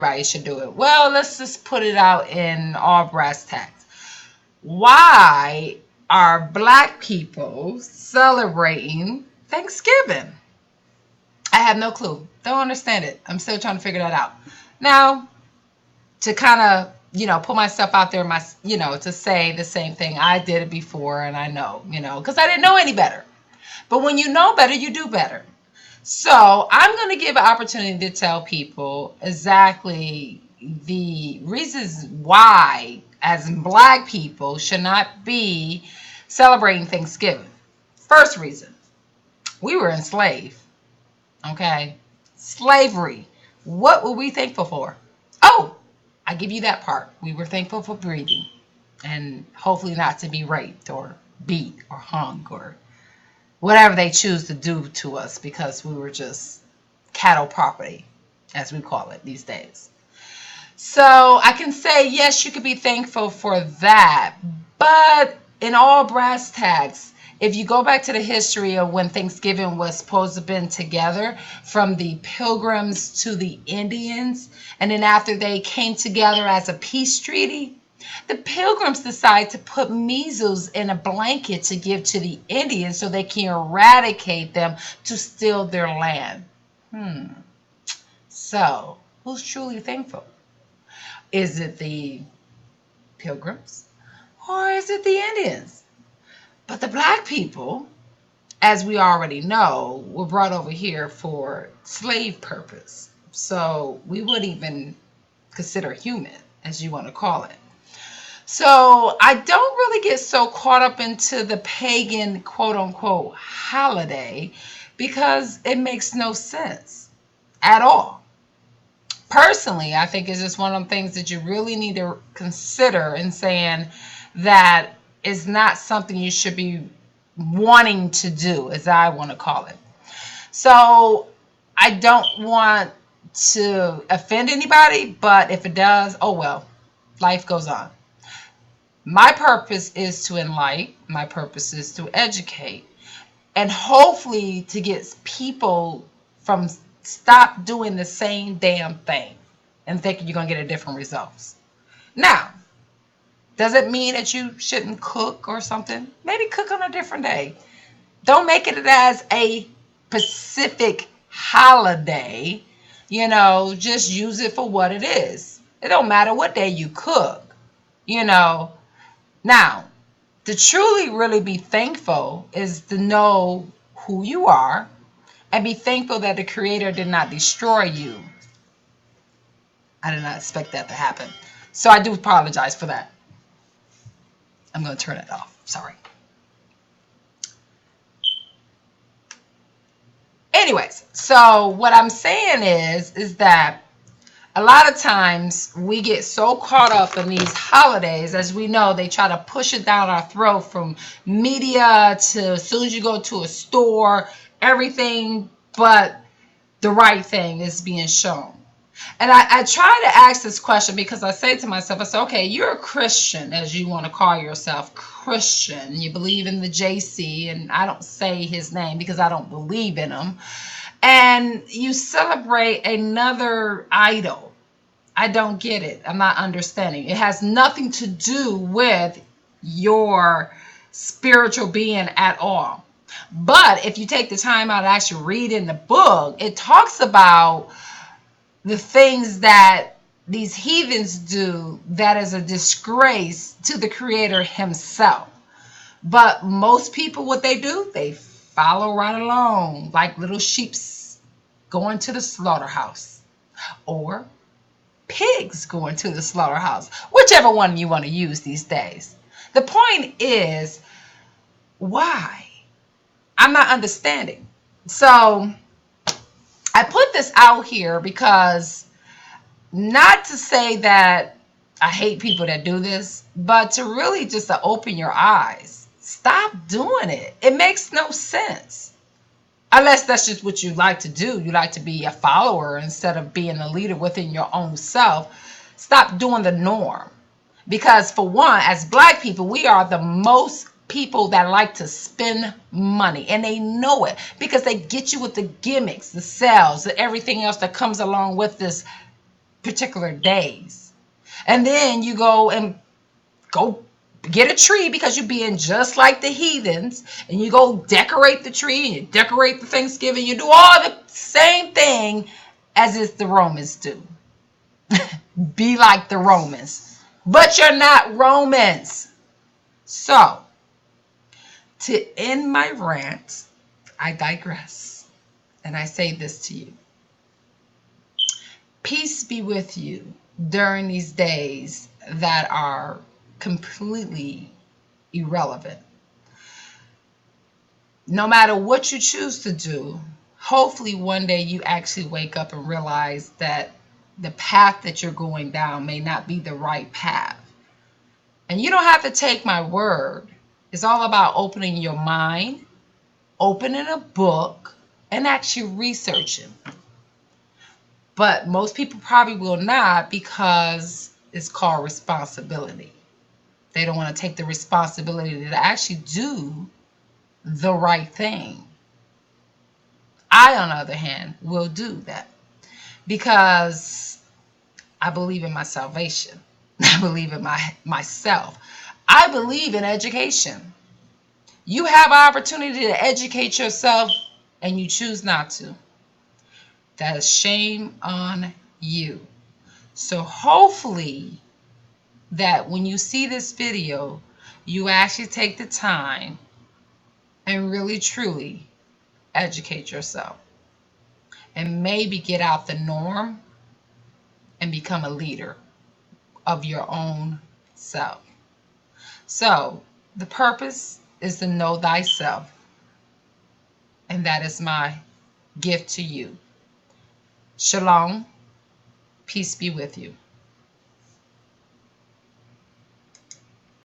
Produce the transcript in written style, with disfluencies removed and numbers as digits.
everybody should do it. Well, let's just put it out in all brass tacks. Why are black people celebrating Thanksgiving? I have no clue. Don't understand it. I'm still trying to figure that out. Now, to kind of, put myself out there, to say the same thing. I did it before and I know, because I didn't know any better. But when you know better, you do better. So I'm going to give an opportunity to tell people exactly the reasons why, as black people, should not be celebrating Thanksgiving. First reason, we were enslaved. Okay? Slavery. What were we thankful for? Oh, I give you that part. We were thankful for breathing and hopefully not to be raped or beat or hung or whatever they choose to do to us because we were just cattle property, as we call it these days. So I can say, yes, you could be thankful for that. But in all brass tacks, if you go back to the history of when Thanksgiving was supposed to have been together, from the Pilgrims to the Indians, and then after they came together as a peace treaty, the Pilgrims decide to put measles in a blanket to give to the Indians so they can eradicate them to steal their land. So, who's truly thankful? Is it the Pilgrims or is it the Indians? But the black people, as we already know, were brought over here for slave purpose. So we wouldn't even consider human, as you want to call it. So I don't really get so caught up into the pagan quote unquote holiday because it makes no sense at all. Personally, I think it's just one of the things that you really need to consider in saying that is not something you should be wanting to do, as I want to call it. So I don't want to offend anybody, but if it does, oh well, life goes on. My purpose is to enlighten, my purpose is to educate, and hopefully to get people from stop doing the same damn thing and thinking you're going to get a different results. Now, does it mean that you shouldn't cook or something? Maybe cook on a different day. Don't make it as a specific holiday. Just use it for what it is. It don't matter what day you cook. you know Now, to truly really be thankful is to know who you are and be thankful that the creator did not destroy you. I did not expect that to happen. So I do apologize for that. I'm going to turn it off. Sorry. Anyways, so what I'm saying is that a lot of times we get so caught up in these holidays. As we know, they try to push it down our throat from media to as soon as you go to a store, everything but the right thing is being shown. And I try to ask this question because I say to myself, I say, okay, you're a Christian, as you want to call yourself, Christian. You believe in the JC, and I don't say his name because I don't believe in him. And you celebrate another idol. I don't get it. I'm not understanding. It has nothing to do with your spiritual being at all. But if you take the time out to actually read in the book, it talks about the things that these heathens do that is a disgrace to the creator himself. But most people, what they do, they follow right along like little sheeps going to the slaughterhouse, or pigs going to the slaughterhouse, whichever one you want to use these days. The point is, why? I'm not understanding. So I put this out here because, not to say that I hate people that do this, but to really just to open your eyes. Stop doing it. It makes no sense. Unless that's just what you like to do. You like to be a follower instead of being a leader within your own self. Stop doing the norm. Because for one, as black people, we are the most people that like to spend money, and they know it because they get you with the gimmicks, the sales, and everything else that comes along with this particular days. And then you go get a tree because you're being just like the heathens, and you go decorate the tree and you decorate the Thanksgiving. You do all the same thing as if the Romans do. Be like the Romans. But you're not Romans. So, to end my rant, I digress. And I say this to you. Peace be with you during these days that are completely irrelevant. No matter what you choose to do, hopefully one day you actually wake up and realize that the path that you're going down may not be the right path. And you don't have to take my word. It's all about opening your mind, opening a book, and actually researching. But most people probably will not, because it's called responsibility. They don't want to take the responsibility to actually do the right thing. I, on the other hand, will do that because I believe in my salvation. I believe in myself. I believe in education. You have an opportunity to educate yourself and you choose not to. That is shame on you. So hopefully that when you see this video, you actually take the time and really truly educate yourself and maybe get out the norm and become a leader of your own self. So the purpose is to know thyself, and that is my gift to you. Shalom, peace be with you.